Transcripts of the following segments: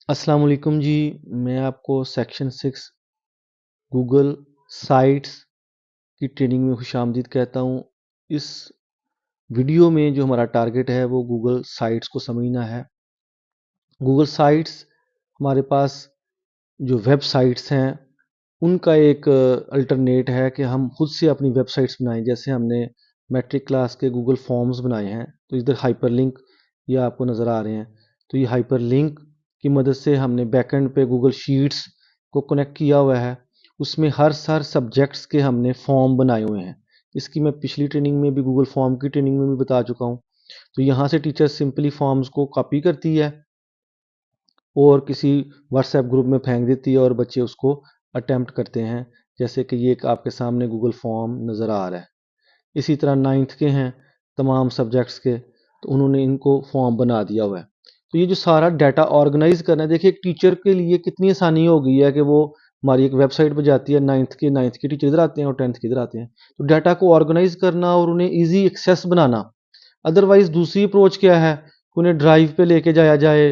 अस्सलाम वालेकुम जी। मैं आपको सेक्शन 6 गूगल साइट्स की ट्रेनिंग में खुशामदीद कहता हूँ। इस वीडियो में जो हमारा टारगेट है वो गूगल साइट्स को समझना है। गूगल साइट्स हमारे पास जो वेबसाइट्स हैं उनका एक अल्टरनेट है कि हम खुद से अपनी वेबसाइट्स बनाएं। जैसे हमने मैट्रिक क्लास के गूगल फॉर्म्स बनाए हैं, तो इधर हाइपरलिंक ये आपको नज़र आ रहे हैं। तो ये हाइपरलिंक की मदद से हमने बैकएंड पे गूगल शीट्स को कनेक्ट किया हुआ है। उसमें हर सब्जेक्ट्स के हमने फॉर्म बनाए हुए हैं। इसकी मैं पिछली ट्रेनिंग में भी, गूगल फॉर्म की ट्रेनिंग में भी बता चुका हूँ। तो यहाँ से टीचर सिंपली फॉर्म्स को कॉपी करती है और किसी व्हाट्सएप ग्रुप में फेंक देती है और बच्चे उसको अटेम्प्ट करते हैं। जैसे कि ये एक आपके सामने गूगल फॉर्म नज़र आ रहा है। इसी तरह 9th के हैं तमाम सब्जेक्ट्स के, तो उन्होंने इनको फॉर्म बना दिया हुआ है। तो ये जो सारा डाटा ऑर्गेनाइज करना है, देखिए एक टीचर के लिए कितनी आसानी हो गई है कि वो हमारी एक वेबसाइट पर जाती है, 9th के टीचर इधर आते हैं और 10th के इधर आते हैं। तो डाटा को ऑर्गेनाइज करना और उन्हें ईजी एक्सेस बनाना। अदरवाइज दूसरी अप्रोच क्या है, उन्हें ड्राइव पे लेके जाया जाए,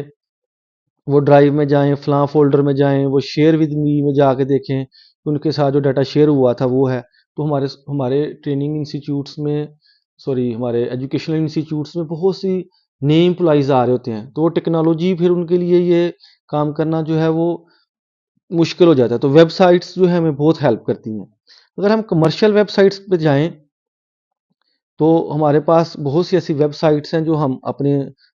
वो ड्राइव में जाएं, फलां फोल्डर में जाएं, वो शेयर विद मी में जाके देखें कि उनके साथ जो डाटा शेयर हुआ था वो है। तो हमारे हमारे ट्रेनिंग इंस्टीट्यूट्स में, सॉरी, हमारे एजुकेशनल इंस्टीट्यूट्स में बहुत सी नए एम्प्लॉइज़ आ रहे होते हैं, तो वो टेक्नोलॉजी फिर उनके लिए ये काम करना जो है वो मुश्किल हो जाता है। तो वेबसाइट्स जो है हमें बहुत हेल्प करती हैं। अगर हम कमर्शियल वेबसाइट्स पे जाएं तो हमारे पास बहुत सी ऐसी वेबसाइट्स हैं जो हम अपने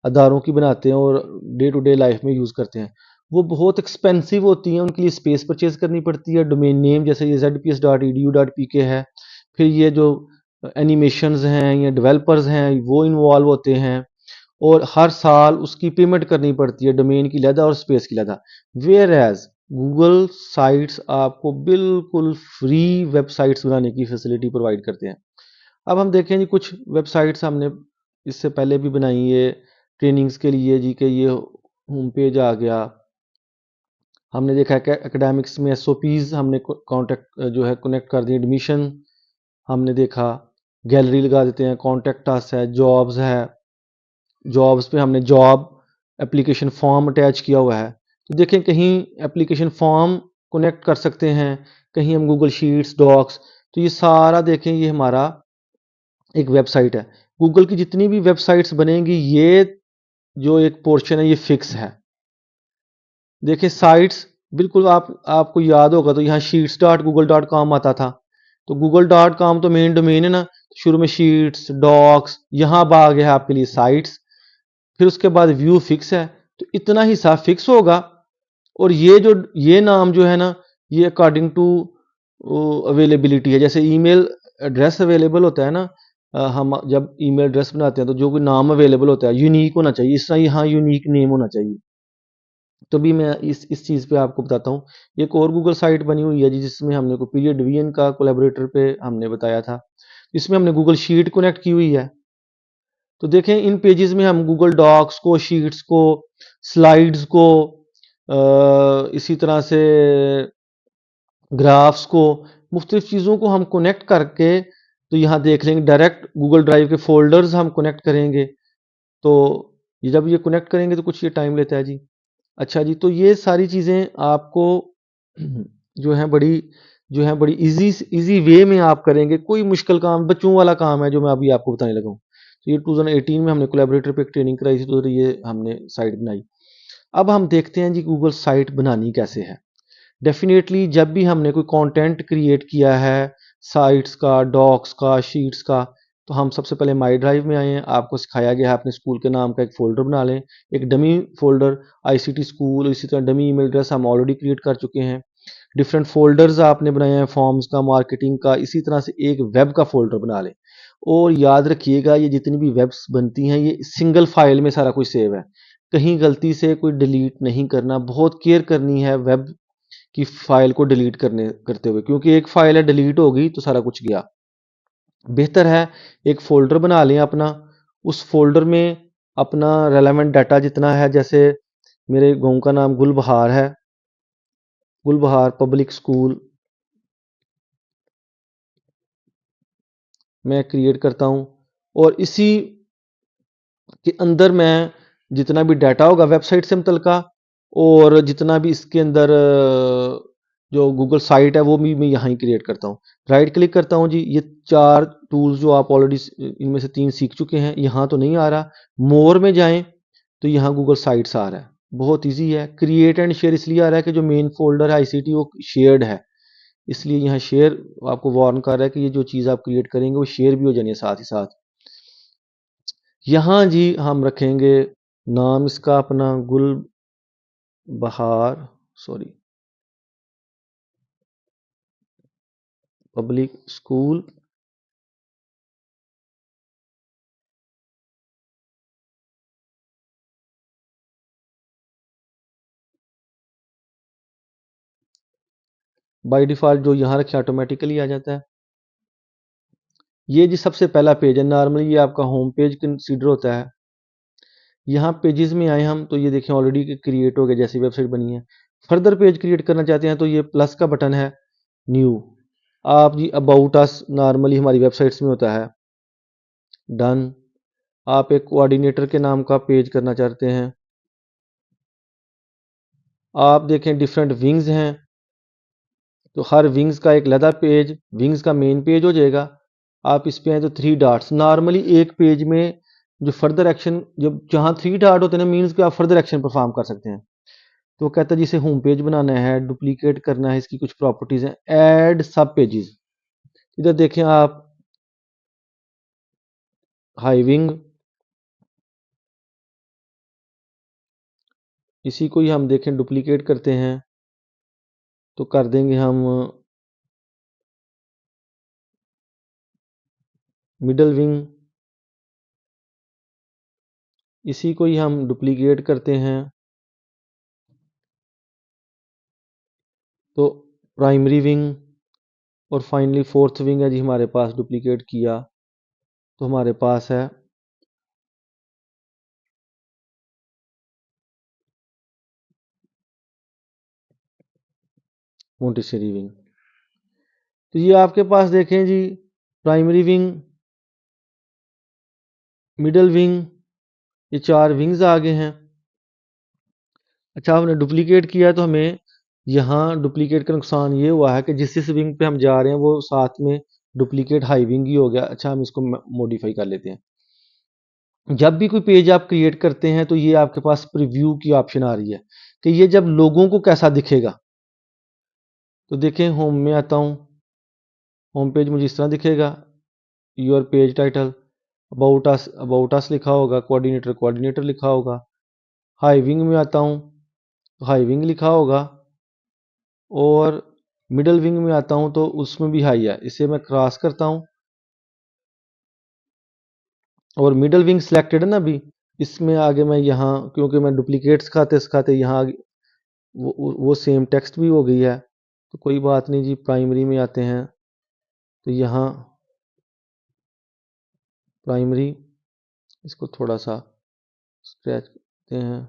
अदारों की बनाते हैं और डे टू डे लाइफ में यूज़ करते हैं। वो बहुत एक्सपेंसिव होती हैं, उनके लिए स्पेस परचेज करनी पड़ती है। डोमेन नेम जैसे ये zps.edu.pk है। फिर ये जो एनिमेशंस हैं या डेवलपर्स हैं वो इन्वॉल्व होते हैं, और हर साल उसकी पेमेंट करनी पड़ती है, डोमेन की लहदा और स्पेस की लहदा। वेयर एज गूगल साइट्स आपको बिल्कुल फ्री वेबसाइट्स बनाने की फैसिलिटी प्रोवाइड करते हैं। अब हम देखें जी, कुछ वेबसाइट्स हमने इससे पहले भी बनाई है ट्रेनिंग्स के लिए जी, के ये होम पेज आ गया। हमने देखा है कि एकेडमिक्स में एसओपीज हमने कॉन्टेक्ट जो है कनेक्ट कर दी। एडमिशन हमने देखा, गैलरी लगा देते हैं, कॉन्टेक्ट अस है, जॉब्स है, जॉब्स पे हमने जॉब एप्लीकेशन फॉर्म अटैच किया हुआ है। तो देखें, कहीं एप्लीकेशन फॉर्म कनेक्ट कर सकते हैं, कहीं हम गूगल शीट्स, डॉक्स। तो ये सारा देखें, ये हमारा एक वेबसाइट है। गूगल की जितनी भी वेबसाइट्स बनेंगी, ये जो एक पोर्शन है ये फिक्स है। देखिए साइट्स, बिल्कुल आपको याद होगा तो यहाँ sheets.google.com आता था। तो google.com तो मेन डोमेन है ना। शुरू में शीट्स, डॉक्स, यहाँ अब आ गया है आपके लिए साइट्स। फिर उसके बाद व्यू फिक्स है, तो इतना हिस्सा फिक्स होगा। और ये नाम जो है ना, ये अकॉर्डिंग टू अवेलेबिलिटी है। जैसे ईमेल एड्रेस अवेलेबल होता है ना, हम जब ईमेल एड्रेस बनाते हैं तो जो कोई नाम अवेलेबल होता है यूनिक होना चाहिए। इस तरह यहाँ यूनिक नेम होना चाहिए। तो भी मैं इस चीज़ पे आपको बताता हूँ। एक और गूगल साइट बनी हुई है जी, जिसमें हमने को पीरियड डिवीजन का कोलैबोरेटर पे हमने बताया था। इसमें हमने गूगल शीट कनेक्ट की हुई है। तो देखें, इन पेजेस में हम गूगल डॉक्स को, शीट्स को, स्लाइड्स को, इसी तरह से ग्राफ्स को, मुख्तलिफ चीज़ों को हम कनेक्ट करके, तो यहाँ देख लेंगे डायरेक्ट गूगल ड्राइव के फोल्डर्स हम कनेक्ट करेंगे। तो ये जब ये कनेक्ट करेंगे तो कुछ ये टाइम लेता है जी। अच्छा जी, तो ये सारी चीज़ें आपको जो है बड़ी इजी वे में आप करेंगे। कोई मुश्किल काम, बच्चों वाला काम है जो मैं अभी आपको बताने लगा हूँ। तो ये 2018 में हमने कोलैबोरेटर पे एक ट्रेनिंग कराई थी, तो ये हमने साइट बनाई। अब हम देखते हैं जी गूगल साइट बनानी कैसे है। डेफिनेटली जब भी हमने कोई कंटेंट क्रिएट किया है, साइट्स का, डॉक्स का, शीट्स का, तो हम सबसे पहले माई ड्राइव में आए हैं। आपको सिखाया गया है अपने स्कूल के नाम का एक फ़ोल्डर बना लें, एक डमी फ़ोल्डर आईसीटी स्कूल, इसी तरह डमी ईमेल एड्रेस हम ऑलरेडी क्रिएट कर चुके हैं। डिफरेंट फ़ोल्डर्स आपने बनाए हैं, फॉर्म्स का, मार्केटिंग का, इसी तरह से एक वेब का फ़ोल्डर बना लें। और याद रखिएगा, ये जितनी भी वेब्स बनती हैं ये सिंगल फाइल में सारा कुछ सेव है। कहीं गलती से कोई डिलीट नहीं करना, बहुत केयर करनी है वेब की फाइल को डिलीट करते हुए, क्योंकि एक फाइल है, डिलीट होगी तो सारा कुछ गया। बेहतर है एक फ़ोल्डर बना लें अपना, उस फ़ोल्डर में अपना रेलेवेंट डाटा जितना है, जैसे मेरे गाँव का नाम गुलबहार है, गुलबहार पब्लिक स्कूल मैं क्रिएट करता हूँ। और इसी के अंदर मैं जितना भी डाटा होगा वेबसाइट से मुतल्लिका, और जितना भी इसके अंदर जो गूगल साइट है वो भी मैं यहाँ ही क्रिएट करता हूँ। राइट क्लिक करता हूँ जी, ये 4 टूल्स जो आप ऑलरेडी इनमें से 3 सीख चुके हैं, यहाँ तो नहीं आ रहा। मोर में जाएँ तो यहाँ गूगल साइट्स आ रहा है। बहुत ईज़ी है। क्रिएट एंड शेयर इसलिए आ रहा है कि जो मेन फ़ोल्डर है आईसीटी वो शेयर्ड है। इसलिए यहाँ शेयर आपको वार्न कर रहा है कि ये जो चीज़ आप क्रिएट करेंगे वो शेयर भी हो जानी है साथ ही साथ। यहाँ जी हम रखेंगे नाम इसका अपना गुल बहार sorry public school. By default जो यहाँ रखे ऑटोमेटिकली आ जाता है। ये जी सबसे पहला पेज है। नॉर्मली ये आपका होम पेज कंसीडर होता है। यहाँ पेजेस में आए हम तो ये देखें ऑलरेडी क्रिएट हो गया, जैसी वेबसाइट बनी है। फर्दर पेज क्रिएट करना चाहते हैं तो ये प्लस का बटन है, न्यू। आप जी अबाउट अस नॉर्मली हमारी वेबसाइट्स में होता है, डन। आप एक कोऑर्डिनेटर के नाम का पेज करना चाहते हैं, आप देखें डिफरेंट विंग्स हैं तो हर विंग्स का एक अलग पेज विंग्स का मेन पेज हो जाएगा। आप इस पे आए तो 3 डॉट्स नॉर्मली एक पेज में जो फर्दर एक्शन जब जहाँ 3 डॉट होते हैं ना मीन्स कि आप फर्दर एक्शन परफॉर्म कर सकते हैं। तो वो कहता है जिसे होम पेज बनाना है, डुप्लीकेट करना है, इसकी कुछ प्रॉपर्टीज हैं, ऐड सब पेजेस। इधर देखें आप हाईविंग, इसी को ही हम देखें डुप्लीकेट करते हैं तो कर देंगे हम मिडल विंग, इसी को ही हम डुप्लीकेट करते हैं तो प्राइमरी विंग। और फाइनली फोर्थ विंग है जी हमारे पास, डुप्लीकेट किया तो हमारे पास है मोंटेसरी विंग। तो ये आपके पास देखें जी प्राइमरी विंग, मिडल विंग, ये 4 विंग्स आ गए हैं। अच्छा हमने डुप्लीकेट किया तो हमें यहाँ डुप्लीकेट का नुकसान ये हुआ है कि जिस जिस विंग पे हम जा रहे हैं वो साथ में डुप्लीकेट हाई विंग ही हो गया। अच्छा हम इसको मॉडिफाई कर लेते हैं। जब भी कोई पेज आप क्रिएट करते हैं तो ये आपके पास प्रीव्यू की ऑप्शन आ रही है कि ये जब लोगों को कैसा दिखेगा। तो देखें होम में आता हूँ, होम पेज मुझे इस तरह दिखेगा, your page title about us लिखा होगा, कोऑर्डिनेटर कोऑर्डिनेटर लिखा होगा। हाईविंग में आता हूँ तो हाईविंग लिखा होगा और मिडल विंग में आता हूँ तो उसमें भी हाई है। इसे मैं क्रॉस करता हूँ और मिडल विंग सिलेक्टेड है ना अभी, इसमें आगे मैं यहाँ क्योंकि मैं डुप्लीकेट सिखाते सिखाते यहाँ आगे वो सेम टेक्स्ट भी हो गई है तो कोई बात नहीं जी। प्राइमरी में आते हैं तो यहाँ प्राइमरी, इसको थोड़ा सा स्क्रैच करते हैं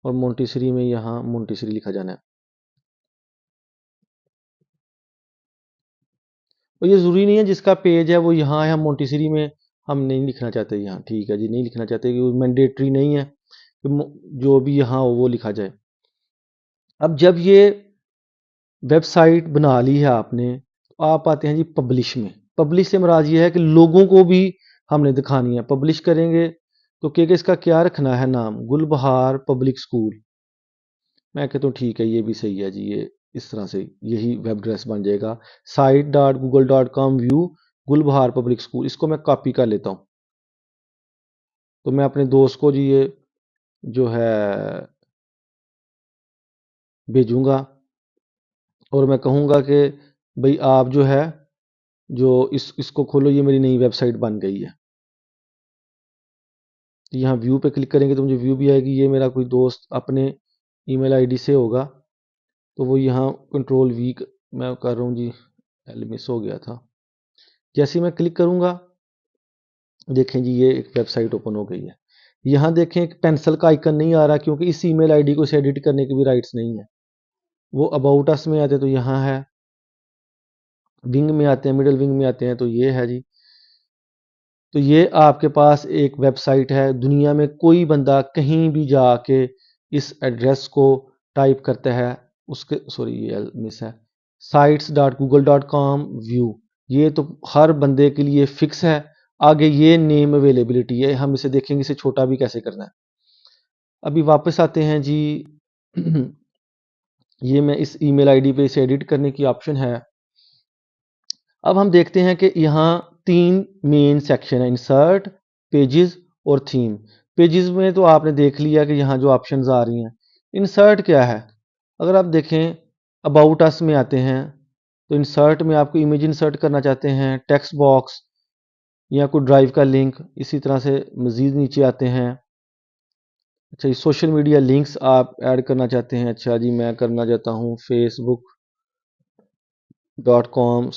और मोंटेसरी में यहाँ मोंटेसरी लिखा जाना है। और ये ज़रूरी नहीं है जिसका पेज है वो यहाँ है, हम मोंटेसरी में हम नहीं लिखना चाहते यहाँ, ठीक है जी, नहीं लिखना चाहते क्योंकि मैंडेटरी नहीं है कि जो भी यहाँ हो वो लिखा जाए। अब जब ये वेबसाइट बना ली है आपने तो आप आते हैं जी पब्लिश में। पब्लिश से मुराद ये है कि लोगों को भी हमने दिखानी है। पब्लिश करेंगे तो क्या इसका क्या रखना है नाम, गुलबहार पब्लिक स्कूल। मैं कहता हूँ ठीक है ये भी सही है जी, ये इस तरह से यही वेब एड्रेस बन जाएगा, site.google.com व्यू गुलबहार पब्लिक स्कूल। इसको मैं कॉपी कर लेता हूँ तो मैं अपने दोस्त को जी ये जो है भेजूंगा और मैं कहूँगा कि भाई आप जो है जो इसको खोलो, ये मेरी नई वेबसाइट बन गई है। तो यहाँ व्यू पे क्लिक करेंगे तो मुझे व्यू भी आएगी। ये मेरा कोई दोस्त अपने ईमेल आईडी से होगा तो वो यहाँ कंट्रोल वी मैं कर रहा हूँ जी, एल मिस हो गया था। जैसे ही मैं क्लिक करूँगा देखें जी ये एक वेबसाइट ओपन हो गई है। यहाँ देखें एक पेंसिल का आइकन नहीं आ रहा क्योंकि इस ईमेल आईडी को इसे एडिट करने के भी राइट्स नहीं है। वो अबाउट अस में आते हैं तो यहाँ है, विंग में आते हैं, मिडल विंग में आते हैं तो ये है जी। तो ये आपके पास एक वेबसाइट है, दुनिया में कोई बंदा कहीं भी जाके इस एड्रेस को टाइप करता है, उसके सॉरी ये मिस है, sites.google.com व्यू, ये तो हर बंदे के लिए फिक्स है। आगे ये नेम अवेलेबिलिटी है, हम इसे देखेंगे इसे छोटा भी कैसे करना है। अभी वापस आते हैं जी। ये मैं इस ईमेल आईडी पे इसे एडिट करने की ऑप्शन है। अब हम देखते हैं कि यहाँ 3 मेन सेक्शन है, इंसर्ट, पेजेस और थीम। पेजेस में तो आपने देख लिया कि यहाँ जो ऑप्शंस आ रही हैं। इंसर्ट क्या है? अगर आप देखें अबाउट अस में आते हैं तो इंसर्ट में आपको इमेज इंसर्ट करना चाहते हैं, टेक्स्ट बॉक्स या कोई ड्राइव का लिंक, इसी तरह से मज़ीद नीचे आते हैं। अच्छा जी, सोशल मीडिया लिंक्स आप ऐड करना चाहते हैं। अच्छा जी, मैं करना चाहता हूँ facebook.com/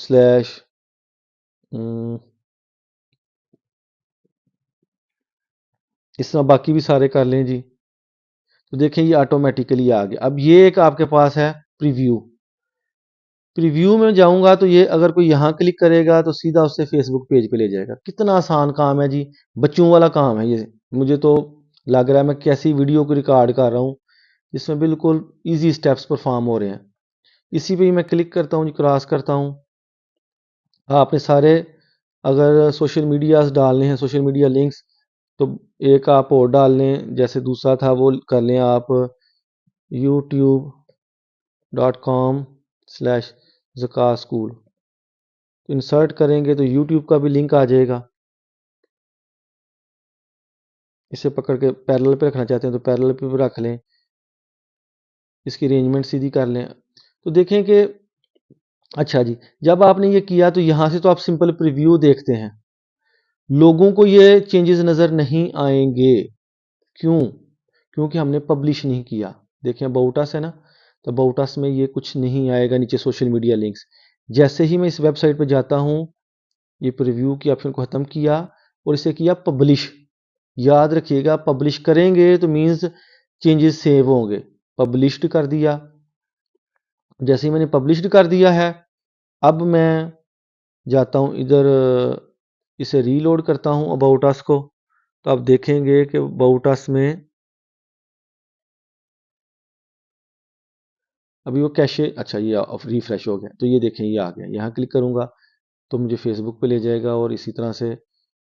इस तरह बाकी भी सारे कर लें जी। तो देखें ये ऑटोमेटिकली आ गया। अब ये एक आपके पास है प्रीव्यू। प्रीव्यू में जाऊंगा तो ये अगर कोई यहाँ क्लिक करेगा तो सीधा उससे फेसबुक पेज पे ले जाएगा। कितना आसान काम है जी, बच्चों वाला काम है ये। मुझे तो लग रहा है मैं कैसी वीडियो को रिकॉर्ड कर रहा हूँ जिसमें बिल्कुल इजी स्टेप्स परफॉर्म हो रहे हैं। इसी पे ही मैं क्लिक करता हूँ जी, क्रॉस करता हूँ। आपने सारे अगर सोशल मीडियाज डालने हैं, सोशल मीडिया लिंक्स, तो एक आप और डाल लें, जैसे दूसरा था वो कर लें आप youtube.com/zakaschool। तो इंसर्ट करेंगे तो यूट्यूब का भी लिंक आ जाएगा। इसे पकड़ के पैरेलल पे रखना चाहते हैं तो पैरेलल पे भी रख लें, इसकी अरेंजमेंट सीधी कर लें। तो देखें कि अच्छा जी, जब आपने ये किया तो यहाँ से तो आप सिंपल प्रीव्यू देखते हैं, लोगों को ये चेंजेस नज़र नहीं आएंगे। क्यों? क्योंकि हमने पब्लिश नहीं किया। देखें अबाउट अस है ना, तो अबाउट अस में ये कुछ नहीं आएगा नीचे सोशल मीडिया लिंक्स। जैसे ही मैं इस वेबसाइट पर जाता हूँ, ये प्रीव्यू की ऑप्शन को ख़त्म किया और इसे किया पब्लिश। याद रखिएगा पब्लिश करेंगे तो मीन्स चेंजेस सेव होंगे। पब्लिश्ड कर दिया। जैसे ही मैंने पब्लिश्ड कर दिया है, अब मैं जाता हूँ इधर, इसे रीलोड करता हूँ अबाउट अस को, तो आप देखेंगे कि अबाउट अस में अभी वो कैशे, अच्छा ये रिफ्रेश हो गया, तो ये देखें ये आ गया। यहाँ क्लिक करूँगा तो मुझे फेसबुक पे ले जाएगा और इसी तरह से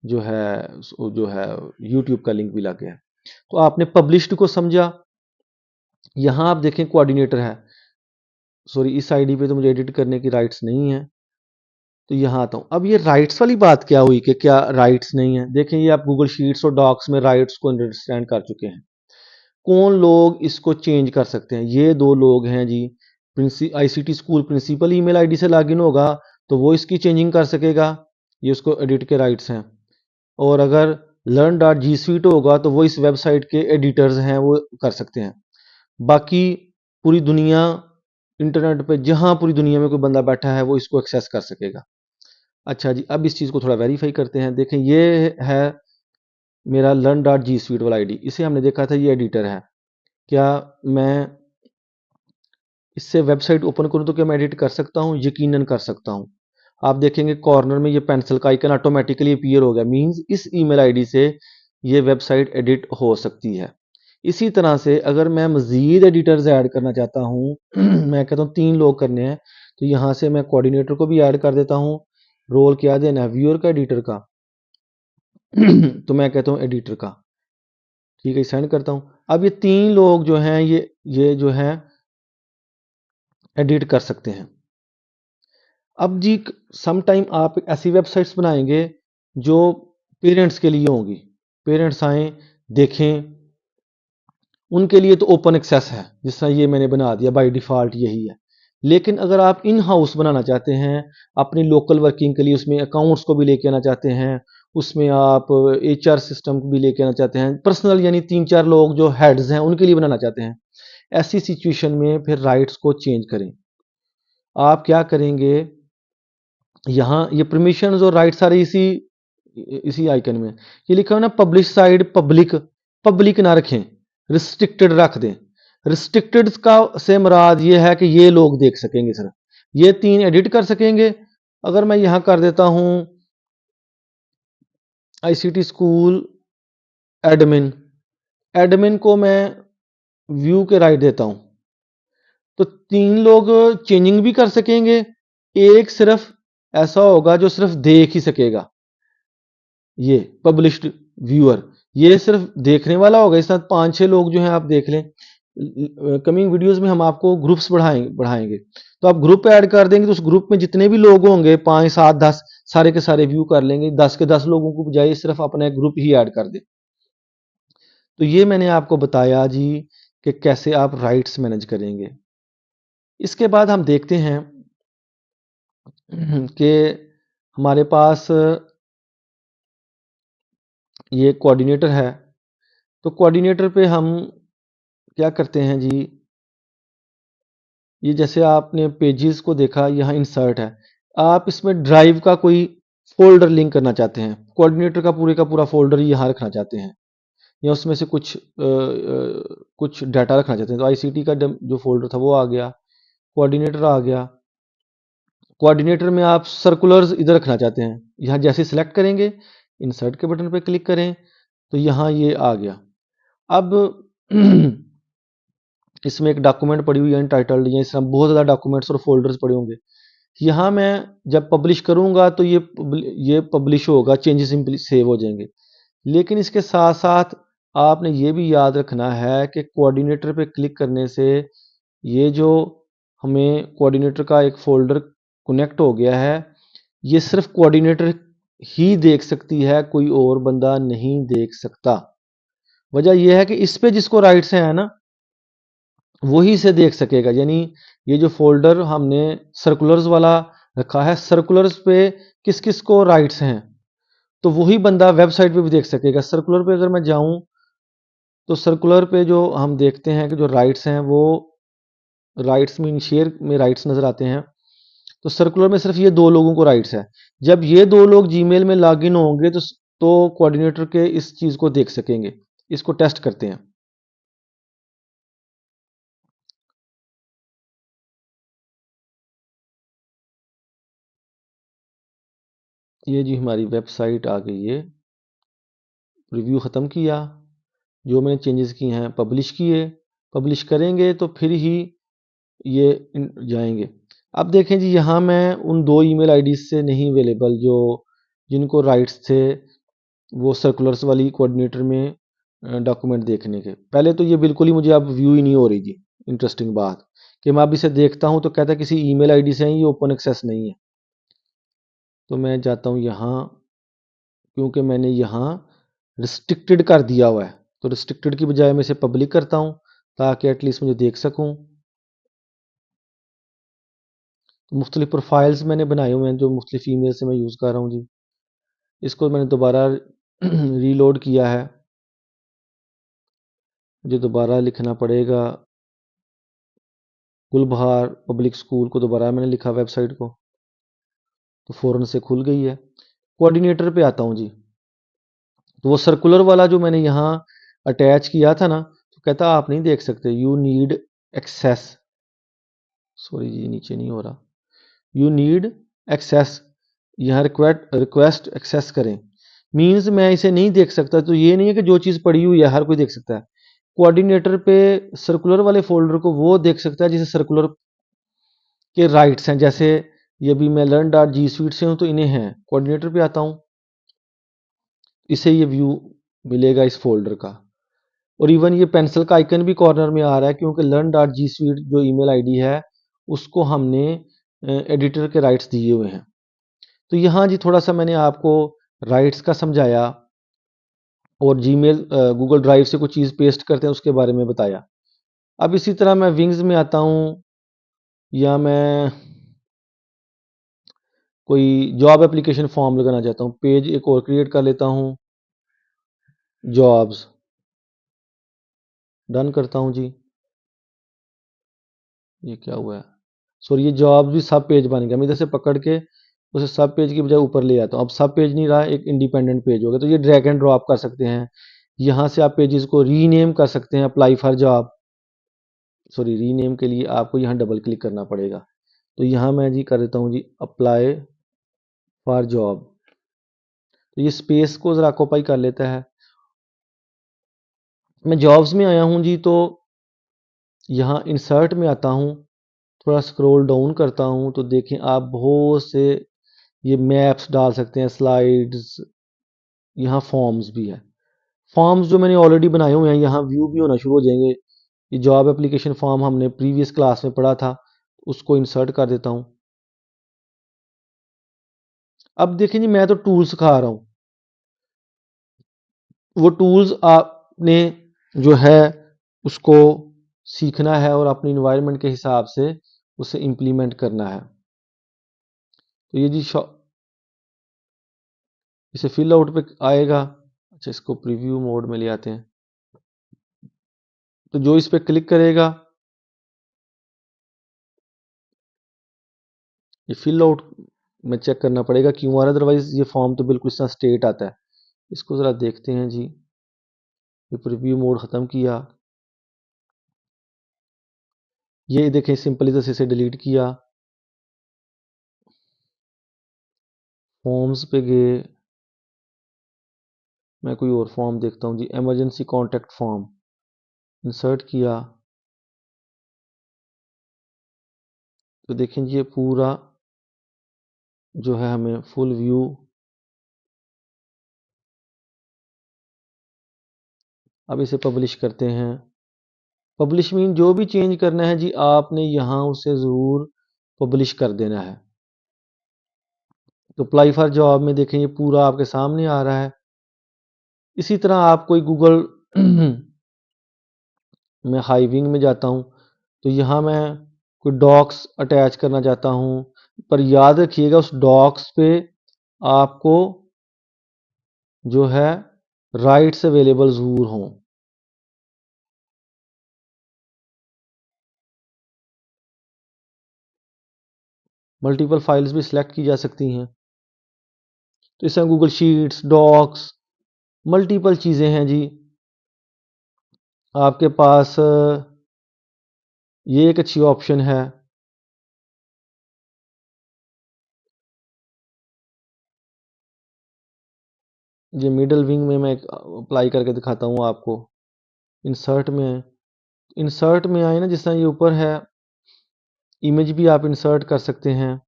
जो है यूट्यूब का लिंक भी लग गया। तो आपने पब्लिश्ड को समझा। यहाँ आप देखें कोऑर्डिनेटर है, सॉरी इस आईडी पे तो मुझे एडिट करने की राइट्स नहीं है, तो यहाँ आता हूँ। अब ये राइट्स वाली बात क्या हुई कि क्या राइट्स नहीं है? देखें ये आप गूगल शीट्स और डॉक्स में राइट्स को अंडरस्टैंड कर चुके हैं। कौन लोग इसको चेंज कर सकते हैं? ये 2 लोग हैं जी। ICT school principal email ID से लॉगिन होगा तो वो इसकी चेंजिंग कर सकेगा, ये उसको एडिट के राइट्स हैं। और अगर learn.g suite होगा तो वो इस वेबसाइट के एडिटर्स हैं, वो कर सकते हैं। बाकी पूरी दुनिया इंटरनेट पे जहां पूरी दुनिया में कोई बंदा बैठा है वो इसको एक्सेस कर सकेगा। अच्छा जी, अब इस चीज़ को थोड़ा वेरीफाई करते हैं। देखें ये है मेरा learn.g suite वाला आईडी, इसे हमने देखा था ये एडिटर है। क्या मैं इससे वेबसाइट ओपन करूं तो क्या मैं एडिट कर सकता हूं? यकीनन कर सकता हूं। आप देखेंगे कॉर्नर में ये पेंसिल का आइकन ऑटोमेटिकली अपीयर हो गया, मींस इस ईमेल आईडी से ये वेबसाइट एडिट हो सकती है। इसी तरह से अगर मैं मज़ीद एडिटर्स ऐड करना चाहता हूं मैं कहता हूं 3 लोग करने हैं, तो यहाँ से मैं कोऑर्डिनेटर को भी ऐड कर देता हूं। रोल क्या देना है? व्यूअर का, एडिटर का। तो मैं कहता हूं एडिटर का। ठीक है, सेंड करता हूं। अब ये 3 लोग जो हैं ये जो है एडिट कर सकते हैं। अब जी सम टाइम आप ऐसी वेबसाइट्स बनाएंगे जो पेरेंट्स के लिए होंगी, पेरेंट्स आएँ, देखें, उनके लिए तो ओपन एक्सेस है, जिस तरह ये मैंने बना दिया, बाय डिफ़ॉल्ट यही है। लेकिन अगर आप इन हाउस बनाना चाहते हैं, अपनी लोकल वर्किंग के लिए, उसमें अकाउंट्स को भी लेके आना चाहते हैं, उसमें आप एचआर सिस्टम को भी लेके आना चाहते हैं, पर्सनल यानी 3-4 लोग जो हेड्स हैं उनके लिए बनाना चाहते हैं, ऐसी सिचुएशन में फिर राइट्स को चेंज करें। आप क्या करेंगे, यहाँ ये परमिशंस और राइट सारे इसी इसी आइकन में ये लिखा है ना, पब्लिश साइड पब्लिक, पब्लिक ना रखें, रिस्ट्रिक्टेड रख दें। रिस्ट्रिक्टेड का से मुराद ये है कि ये लोग देख सकेंगे सिर्फ, ये 3 एडिट कर सकेंगे। अगर मैं यहाँ कर देता हूँ आईसीटी स्कूल एडमिन, एडमिन को मैं व्यू के राइट देता हूं तो 3 लोग चेंजिंग भी कर सकेंगे, एक सिर्फ ऐसा होगा जो सिर्फ देख ही सकेगा। ये पब्लिश्ड व्यूअर, ये सिर्फ देखने वाला होगा। इस साथ 5-6 लोग जो हैं आप देख लें। कमिंग वीडियोस में हम आपको ग्रुप्स बढ़ाएंगे तो आप ग्रुप ऐड कर देंगे तो उस ग्रुप में जितने भी लोग होंगे 5 7 10 सारे के सारे व्यू कर लेंगे। 10 के 10 लोगों को बजाय सिर्फ अपना एक ग्रुप ही ऐड कर दें। तो ये मैंने आपको बताया जी कि कैसे आप राइट्स मैनेज करेंगे। इसके बाद हम देखते हैं कि हमारे पास ये कोऑर्डिनेटर है। तो कोऑर्डिनेटर पे हम क्या करते हैं जी, ये जैसे आपने पेजेस को देखा, यहाँ इंसर्ट है। आप इसमें ड्राइव का कोई फोल्डर लिंक करना चाहते हैं, कोऑर्डिनेटर का पूरा फोल्डर यहाँ रखना चाहते हैं, या उसमें से कुछ डाटा रखना चाहते हैं। तो आईसीटी का जो फोल्डर था वो आ गया, कोऑर्डिनेटर आ गया। कोऑर्डिनेटर में आप सर्कुलर्स इधर रखना चाहते हैं, यहाँ जैसे सिलेक्ट करेंगे, इंसर्ट के बटन पर क्लिक करें तो यहाँ ये आ गया। अब इसमें एक डॉक्यूमेंट पड़ी हुई है अनटाइटल्ड, या इस तरह बहुत ज़्यादा डॉक्यूमेंट्स और फोल्डर्स पड़े होंगे। यहाँ मैं जब पब्लिश करूँगा तो ये पब्लिश होगा, चेंजेस सिंपली सेव हो जाएंगे। लेकिन इसके साथ साथ आपने ये भी याद रखना है कि कोऑर्डिनेटर पे क्लिक करने से ये जो हमें कोऑर्डिनेटर का एक फोल्डर कनेक्ट हो गया है, ये सिर्फ कोऑर्डिनेटर ही देख सकती है, कोई और बंदा नहीं देख सकता। वजह यह है कि इस पे जिसको राइट्स हैं ना वही इसे देख सकेगा। यानी ये जो फोल्डर हमने सर्कुलर्स वाला रखा है, सर्कुलर्स पे किस किस को राइट्स हैं तो वही बंदा वेबसाइट पे भी देख सकेगा। सर्कुलर पे अगर मैं जाऊं तो सर्कुलर पे जो हम देखते हैं कि जो राइट्स हैं वो राइट्स में शेयर में राइट्स नजर आते हैं। तो सर्कुलर में सिर्फ ये 2 लोगों को राइट्स है। जब ये 2 लोग जीमेल में लॉगिन होंगे तो कोऑर्डिनेटर के इस चीज को देख सकेंगे। इसको टेस्ट करते हैं। ये जी हमारी वेबसाइट आ गई है। रिव्यू ख़त्म किया, जो मैंने चेंजेस किए हैं पब्लिश किए। पब्लिश करेंगे तो फिर ही ये जाएंगे। अब देखें जी, यहाँ मैं उन 2 ईमेल आईडीज से नहीं अवेलेबल जो जिनको राइट्स थे वो सर्कुलर्स वाली कोऑर्डिनेटर में डॉक्यूमेंट देखने के। पहले तो ये बिल्कुल ही मुझे अब व्यू ही नहीं हो रही जी। इंटरेस्टिंग बात कि मैं अब इसे देखता हूँ तो कहता है किसी ईमेल आईडी से है, ये ओपन एक्सेस नहीं है। तो मैं जाता हूँ यहाँ, क्योंकि मैंने यहाँ रिस्ट्रिक्टेड कर दिया हुआ है तो रिस्ट्रिक्टेड की बजाय मैं इसे पब्लिक करता हूँ ताकि एटलीस्ट मुझे देख सकूँ। तो मुख्तलिफ प्रोफाइल्स मैंने बनाए हुए हैं जो मुख्तलिफ ईमेल से मैं यूज़ कर रहा हूँ जी। इसको मैंने दोबारा रीलोड किया है। मुझे दोबारा लिखना पड़ेगा गुलबहार पब्लिक स्कूल को, दोबारा मैंने लिखा वेबसाइट को तो फ़ौरन से खुल गई है। कोऑर्डिनेटर पे आता हूँ जी। तो वो सर्कुलर वाला जो मैंने यहाँ अटैच किया था ना, तो कहता आप नहीं देख सकते, यू नीड एक्सेस। सॉरी जी, नीचे नहीं हो रहा। यू नीड एक्सेस, यहाँ रिक्वेस्ट एक्सेस करें। मीन्स मैं इसे नहीं देख सकता। तो ये नहीं है कि जो चीज़ पड़ी हुई है हर कोई देख सकता है। कोऑर्डिनेटर पे सर्कुलर वाले फोल्डर को वो देख सकता है जिसे सर्कुलर के राइट्स हैं। जैसे ये भी मैं लर्न डॉट जी स्वीट से हूँ तो इन्हें हैं। कोऑर्डिनेटर पे आता हूँ, इसे ये व्यू मिलेगा इस फोल्डर का। और इवन ये पेंसिल का आइकन भी कॉर्नर में आ रहा है क्योंकि लर्न डॉट जी स्वीट जो ईमेल आईडी है उसको हमने एडिटर के राइट्स दिए हुए हैं। तो यहाँ जी थोड़ा सा मैंने आपको राइट्स का समझाया और जीमेल गूगल ड्राइव से कुछ चीज़ पेस्ट करते हैं उसके बारे में बताया। अब इसी तरह मैं विंग्स में आता हूँ, या मैं कोई जॉब एप्लीकेशन फॉर्म लगाना चाहता हूँ। पेज एक और क्रिएट कर लेता हूँ, जॉब्स, डन करता हूँ जी। ये क्या हुआ है, सॉरी, ये जॉब भी सब पेज बन गया। मैं इधर से पकड़ के उसे सब पेज की बजाय ऊपर ले आता हूँ। अब सब पेज नहीं रहा, एक इंडिपेंडेंट पेज हो गया। तो ये ड्रैग एंड ड्रॉप कर सकते हैं। यहाँ से आप पेजेस को रीनेम कर सकते हैं। Apply for job, sorry, rename के लिए आपको यहाँ डबल क्लिक करना पड़ेगा। तो यहाँ मैं जी कर देता हूँ जी अप्लाई फॉर जॉब। तो ये स्पेस को ज़रा ऑक्यूपाई कर लेता है। मैं जॉब्स में आया हूँ जी। तो यहाँ इंसर्ट में आता हूँ, थोड़ा स्क्रॉल डाउन करता हूँ तो देखें आप बहुत से ये मैप्स डाल सकते हैं, स्लाइड्स, यहाँ फॉर्म्स भी है। फॉर्म्स जो मैंने ऑलरेडी बनाए हुए हैं यहाँ व्यू भी होना शुरू हो जाएंगे। ये जॉब एप्लीकेशन फॉर्म हमने प्रीवियस क्लास में पढ़ा था, उसको इंसर्ट कर देता हूँ। अब देखें जी, मैं तो टूल सिखा रहा हूँ, वो टूल्स आपने जो है उसको सीखना है और अपनी इन्वायरमेंट के हिसाब से उसे इम्प्लीमेंट करना है। तो ये जी इसे फिल आउट पे आएगा। अच्छा, इसको प्रीव्यू मोड में ले आते हैं। तो जो इस पे क्लिक करेगा ये फिल आउट में चेक करना पड़ेगा क्यों आ रहा है, अदरवाइज ये फॉर्म तो बिल्कुल इस तरह स्टेट आता है। इसको ज़रा देखते हैं जी। ये प्रीव्यू मोड ख़त्म किया, ये देखें सिंपली तो इसे डिलीट किया, फॉर्म्स पे गए, मैं कोई और फॉर्म देखता हूँ जी, इमरजेंसी कॉन्टैक्ट फॉर्म इंसर्ट किया। तो देखें जी ये पूरा जो है हमें फुल व्यू, अब इसे पब्लिश करते हैं। पब्लिश मीन जो भी चेंज करना है जी आपने यहाँ उसे ज़रूर पब्लिश कर देना है। तो अप्लाई फॉर जॉब में देखें ये पूरा आपके सामने आ रहा है। इसी तरह आप कोई गूगल मैं हाइविंग में जाता हूँ तो यहाँ मैं कोई डॉक्स अटैच करना चाहता हूँ, पर याद रखिएगा उस डॉक्स पे आपको जो है राइट्स अवेलेबल ज़रूर हों। मल्टीपल फाइल्स भी सिलेक्ट की जा सकती हैं। तो इसमें गूगल शीट्स, डॉक्स, मल्टीपल चीज़ें हैं जी आपके पास। ये एक अच्छी ऑप्शन है। ये मिडल विंग में मैं अप्लाई करके दिखाता हूँ आपको। इंसर्ट में, इंसर्ट में आए ना, जिस तरह ये ऊपर है इमेज भी आप इंसर्ट कर सकते हैं।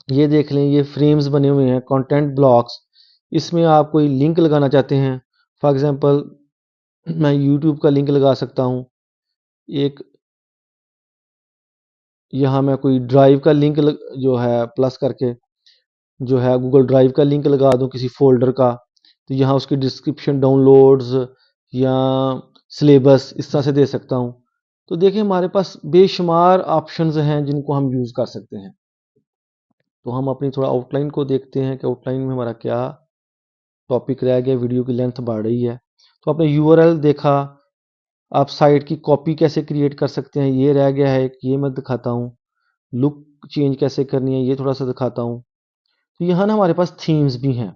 ये देख लें, ये फ्रेम्स बने हुए हैं, कंटेंट ब्लॉक्स। इसमें आप कोई लिंक लगाना चाहते हैं, फॉर एग्जांपल मैं यूट्यूब का लिंक लगा सकता हूँ। एक यहाँ मैं कोई ड्राइव का लिंक जो है प्लस करके जो है गूगल ड्राइव का लिंक लगा दूँ किसी फोल्डर का, तो यहाँ उसकी डिस्क्रिप्शन, डाउनलोड्स या सिलेबस इस तरह से दे सकता हूँ। तो देखिए हमारे पास बेशुमार ऑप्शंस हैं जिनको हम यूज़ कर सकते हैं। तो हम अपनी थोड़ा आउटलाइन को देखते हैं कि आउटलाइन में हमारा क्या टॉपिक रह गया, वीडियो की लेंथ बढ़ रही है। तो आपने यूआरएल देखा, आप साइट की कॉपी कैसे क्रिएट कर सकते हैं ये रह गया है, ये मैं दिखाता हूँ। लुक चेंज कैसे करनी है ये थोड़ा सा दिखाता हूँ। तो यहाँ ना हमारे पास थीम्स भी हैं।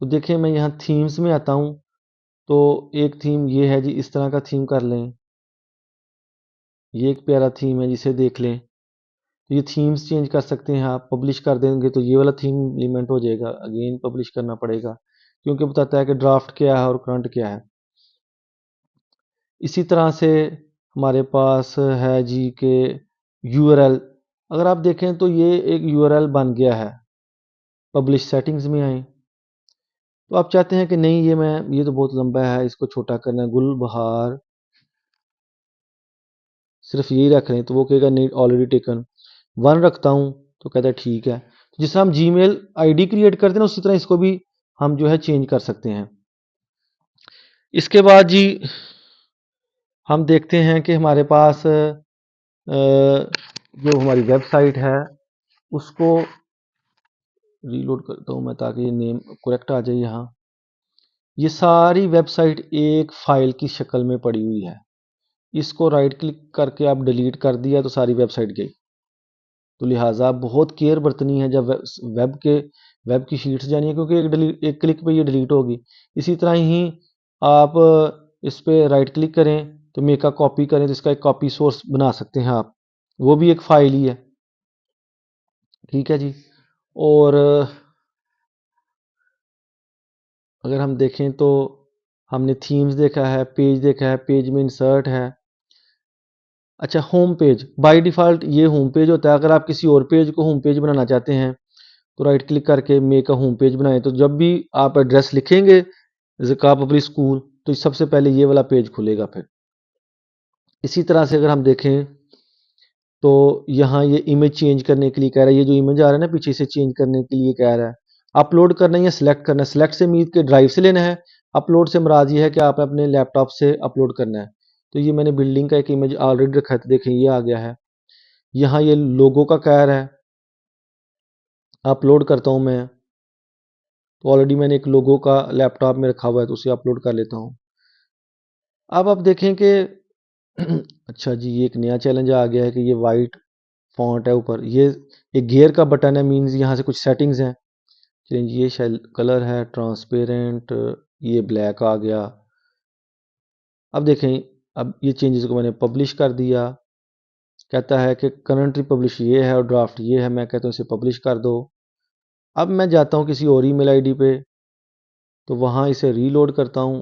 तो देखिए मैं यहाँ थीम्स में आता हूँ तो एक थीम ये है जी, इस तरह का थीम कर लें। ये एक प्यारा थीम है जिसे देख लें। तो ये थीम्स चेंज कर सकते हैं आप, पब्लिश कर देंगे तो ये वाला थीम इम्प्लीमेंट हो जाएगा, अगेन पब्लिश करना पड़ेगा क्योंकि बताता है कि ड्राफ्ट क्या है और करंट क्या है। इसी तरह से हमारे पास है जी के यूआरएल, अगर आप देखें तो ये एक यूआरएल बन गया है। पब्लिश सेटिंग्स में आए तो आप चाहते हैं कि नहीं ये तो बहुत लंबा है, इसको छोटा करना है, गुलबहार सिर्फ यही रख रहे हैं, तो वो कहेगा नहीं ऑलरेडी टेकन। वन रखता हूँ तो कहता है ठीक है। तो जिस तरह हम जीमेल आईडी क्रिएट करते हैं ना उसी तरह इसको भी हम जो है चेंज कर सकते हैं। इसके बाद जी हम देखते हैं कि हमारे पास जो हमारी वेबसाइट है उसको रीलोड करता हूँ मैं ताकि ये नेम करेक्ट आ जाए। यहाँ ये सारी वेबसाइट एक फाइल की शक्ल में पड़ी हुई है। इसको राइट क्लिक करके आप डिलीट कर दिया तो सारी वेबसाइट गई। तो लिहाजा बहुत केयर बरतनी है जब वेब की शीट्स जानी है, क्योंकि एक क्लिक पे ये डिलीट होगी। इसी तरह ही आप इस पे राइट क्लिक करें तो मेक अ कॉपी करें तो इसका एक कॉपी सोर्स बना सकते हैं आप, वो भी एक फाइल ही है। ठीक है जी। और अगर हम देखें तो हमने थीम्स देखा है, पेज देखा है, पेज में इंसर्ट है। अच्छा, होम पेज बाय डिफ़ॉल्ट ये होम पेज होता है। अगर आप किसी और पेज को होम पेज बनाना चाहते हैं तो राइट क्लिक करके मेक अ होम पेज बनाएं। तो जब भी आप एड्रेस लिखेंगे ज़का पब्लिक स्कूल तो सबसे पहले ये वाला पेज खुलेगा। फिर इसी तरह से अगर हम देखें तो यहाँ ये इमेज चेंज करने के लिए कह रहा है। ये जो इमेज आ रहा है ना पीछे से चेंज करने के लिए कह रहा है। अपलोड करना है या सिलेक्ट करना है। सिलेक्ट से मीन के ड्राइव से लेना है। अपलोड से मुराद ये है कि आप अपने लैपटॉप से अपलोड करना है। तो ये मैंने बिल्डिंग का एक इमेज ऑलरेडी रखा था, देखें ये आ गया है। यहाँ ये लोगो का कह रहा है, अपलोड करता हूँ मैं। तो ऑलरेडी मैंने एक लोगो का लैपटॉप में रखा हुआ है तो उसे अपलोड कर लेता हूँ। अब आप देखें कि अच्छा जी, ये एक नया चैलेंज आ गया है कि ये वाइट फॉन्ट है ऊपर। ये एक गियर का बटन है, मीन्स यहाँ से कुछ सेटिंग्स हैं। चेंज ये शेल कलर है ट्रांसपेरेंट, ये ब्लैक आ गया। अब देखें, अब ये चेंजेस को मैंने पब्लिश कर दिया। कहता है कि करंटली पब्लिश ये है और ड्राफ्ट ये है। मैं कहता हूँ इसे पब्लिश कर दो। अब मैं जाता हूँ किसी और ईमेल आईडी पे तो वहाँ इसे रीलोड करता हूँ,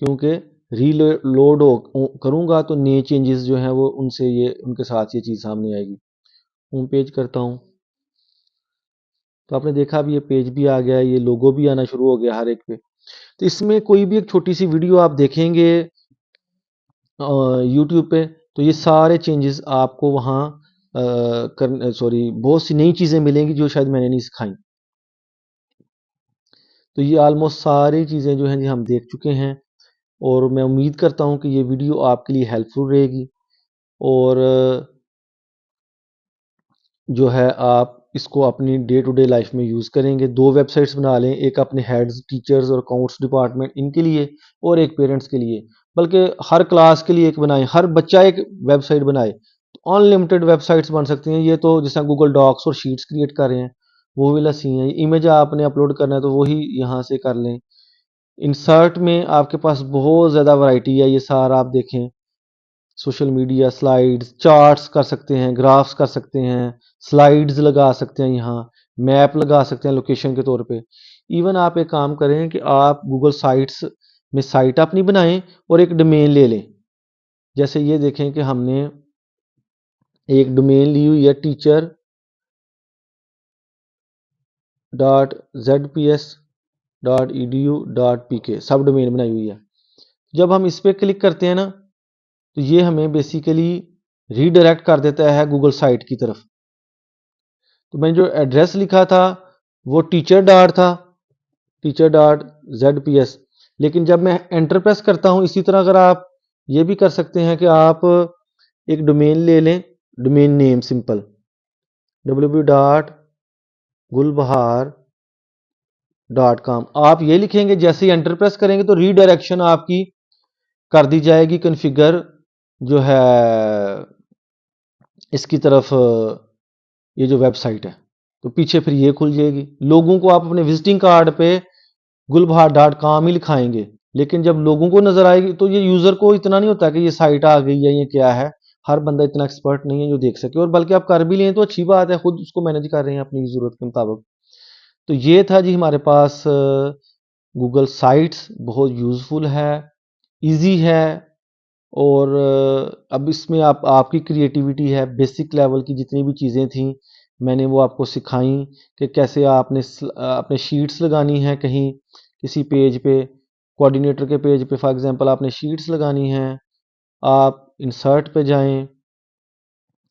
क्योंकि रीलोड करूँगा तो नए चेंजेस जो हैं वो उनसे ये उनके साथ ये चीज़ सामने आएगी। होम पेज करता हूँ तो आपने देखा अब ये पेज भी आ गया है, ये लोगो भी आना शुरू हो गया हर एक पे। तो इसमें कोई भी एक छोटी सी वीडियो आप देखेंगे यूट्यूब पे तो ये सारे चेंजेस आपको वहाँ बहुत सी नई चीज़ें मिलेंगी जो शायद मैंने नहीं सिखाई। तो ये ऑलमोस्ट सारी चीज़ें जो हैं जी हम देख चुके हैं और मैं उम्मीद करता हूँ कि ये वीडियो आपके लिए हेल्पफुल रहेगी। और जो है आप इसको अपनी डे टू डे लाइफ में यूज़ करेंगे। 2 वेबसाइट्स बना लें, एक अपने हेड्स, टीचर्स और अकाउंट्स डिपार्टमेंट इनके लिए और एक पेरेंट्स के लिए। बल्कि हर क्लास के लिए एक बनाएं, हर बच्चा एक वेबसाइट बनाए। अनलिमिटेड वेबसाइट्स बन सकती हैं। ये तो जैसा गूगल डॉक्स और शीट्स क्रिएट कर रहे हैं वो वाला सीन है। इमेज आपने अपलोड करना है तो वही यहाँ से कर लें। इंसर्ट में आपके पास बहुत ज़्यादा वैरायटी है। ये सारा आप देखें, सोशल मीडिया, स्लाइड्स, चार्ट्स कर सकते हैं, ग्राफ्स कर सकते हैं, स्लाइड्स लगा सकते हैं, यहाँ मैप लगा सकते हैं लोकेशन के तौर पे। इवन आप एक काम करें कि आप गूगल साइट्स में साइट अपनी बनाएं और एक डोमेन ले लें। जैसे ये देखें कि हमने एक डोमेन ली हुई है teacher.zps.edu.pk, सब डोमेन बनाई हुई है। जब हम इस पर क्लिक करते हैं ना तो ये हमें बेसिकली रीडायरेक्ट कर देता है गूगल साइट की तरफ। तो मैंने जो एड्रेस लिखा था वो टीचर डॉट था, teacher.zps। लेकिन जब मैं एंटर प्रेस करता हूँ, इसी तरह अगर आप ये भी कर सकते हैं कि आप एक डोमेन ले लें, डोमेन नेम सिंपल www.gulbahar.com आप ये लिखेंगे। जैसे ही एंटर प्रेस करेंगे तो रीडायरेक्शन आपकी कर दी जाएगी कॉन्फ़िगर जो है इसकी तरफ, ये जो वेबसाइट है। तो पीछे फिर ये खुल जाएगी। लोगों को आप अपने विजिटिंग कार्ड पे gulbahar.com ही लिखाएंगे, लेकिन जब लोगों को नजर आएगी तो ये यूजर को इतना नहीं होता कि ये साइट आ गई है, ये क्या है। हर बंदा इतना एक्सपर्ट नहीं है जो देख सके, और बल्कि आप कर भी लें तो अच्छी बात है, खुद उसको मैनेज कर रहे हैं अपनी ज़रूरत के मुताबिक। तो ये था जी हमारे पास गूगल साइट्स, बहुत यूज़फुल है, इजी है। और अब इसमें आप आपकी क्रिएटिविटी है। बेसिक लेवल की जितनी भी चीज़ें थी मैंने वो आपको सिखाई कि कैसे आपने अपने शीट्स लगानी है कहीं किसी पेज पे, कोऑर्डिनेटर के पेज पे फॉर एग्जांपल आपने शीट्स लगानी है। आप इंसर्ट पे जाएं,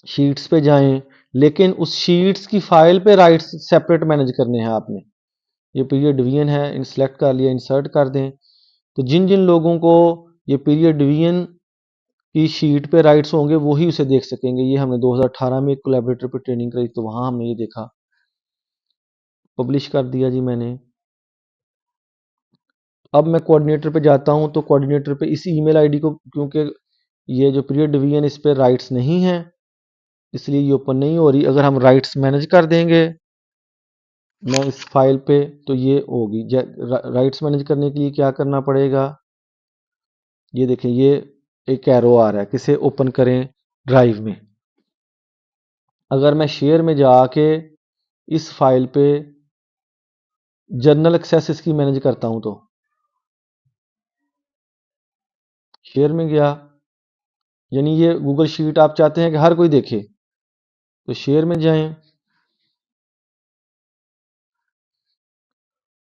शीट्स पे जाएं, लेकिन उस शीट्स की फाइल पे राइट्स सेपरेट मैनेज करने हैं आपने। ये पीरियड डिवीजन है, इन सेलेक्ट कर लिया, इंसर्ट कर दें। तो जिन जिन लोगों को ये पीरियड डिवीजन की शीट पे राइट्स होंगे वही उसे देख सकेंगे। ये हमने 2018 में एक कोलैबोरेटर पे ट्रेनिंग कराई तो वहाँ हमने ये देखा। पब्लिश कर दिया जी मैंने। अब मैं कोऑर्डिनेटर पे जाता हूँ तो कोऑर्डिनेटर पे इसी ईमेल आईडी को, क्योंकि ये जो पीरियड डिवीजन इस पे राइट्स नहीं है इसलिए ये ओपन नहीं हो रही। अगर हम राइट्स मैनेज कर देंगे मैं इस फाइल पे तो ये होगी। राइट्स मैनेज करने के लिए क्या करना पड़ेगा, ये देखें ये एक एरो आ रहा है, किसे ओपन करें, ड्राइव में। अगर मैं शेयर में जाके इस फाइल पे जर्नल एक्सेस इसकी मैनेज करता हूं तो शेयर में गया, यानी ये गूगल शीट आप चाहते हैं कि हर कोई देखे तो शेयर में जाएं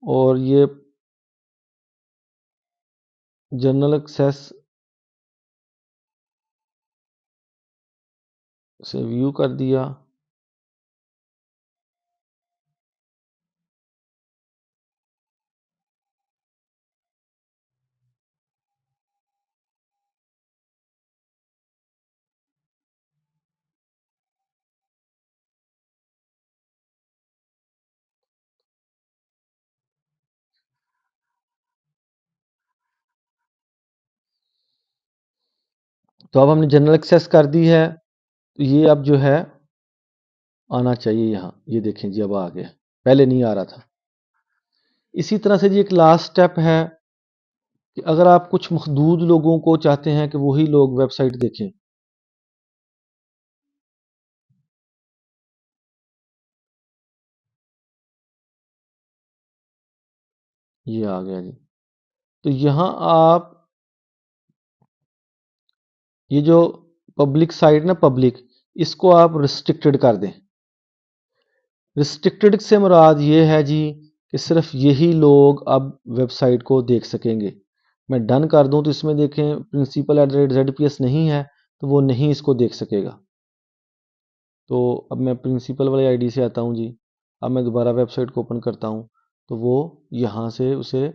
और ये जर्नल एक्सेस से व्यू कर दिया। तो अब हमने जनरल एक्सेस कर दी है, तो ये अब जो है आना चाहिए यहाँ, ये देखें जी अब आ गया, पहले नहीं आ रहा था। इसी तरह से जी एक लास्ट स्टेप है कि अगर आप कुछ महदूद लोगों को चाहते हैं कि वही लोग वेबसाइट देखें, ये आ गया जी। तो यहाँ आप ये जो पब्लिक साइट ना, पब्लिक, इसको आप रिस्ट्रिक्टेड कर दें। रिस्ट्रिक्टेड से मुराद ये है जी कि सिर्फ यही लोग अब वेबसाइट को देख सकेंगे। मैं डन कर दूं तो इसमें देखें principal@zps नहीं है, तो वो नहीं इसको देख सकेगा। तो अब मैं प्रिंसिपल वाली आईडी से आता हूं जी। अब मैं दोबारा वेबसाइट को ओपन करता हूं तो वो यहाँ से उसे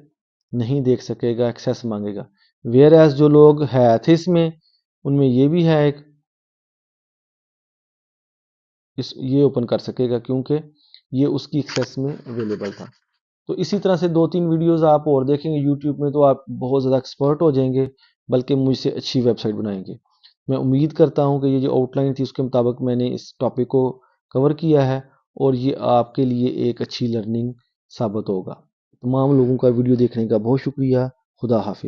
नहीं देख सकेगा, एक्सेस मांगेगा। वेयर एज जो लोग है थे इसमें, उनमें ये भी है एक, इस ये ओपन कर सकेगा क्योंकि ये उसकी एक्सेस में अवेलेबल था। तो इसी तरह से 2-3 वीडियोस आप और देखेंगे यूट्यूब में तो आप बहुत ज़्यादा एक्सपर्ट हो जाएंगे, बल्कि मुझसे अच्छी वेबसाइट बनाएंगे। मैं उम्मीद करता हूं कि ये जो आउटलाइन थी उसके मुताबिक मैंने इस टॉपिक को कवर किया है और ये आपके लिए एक अच्छी लर्निंग साबित होगा। तमाम लोगों का वीडियो देखने का बहुत शुक्रिया। खुदा हाफिज।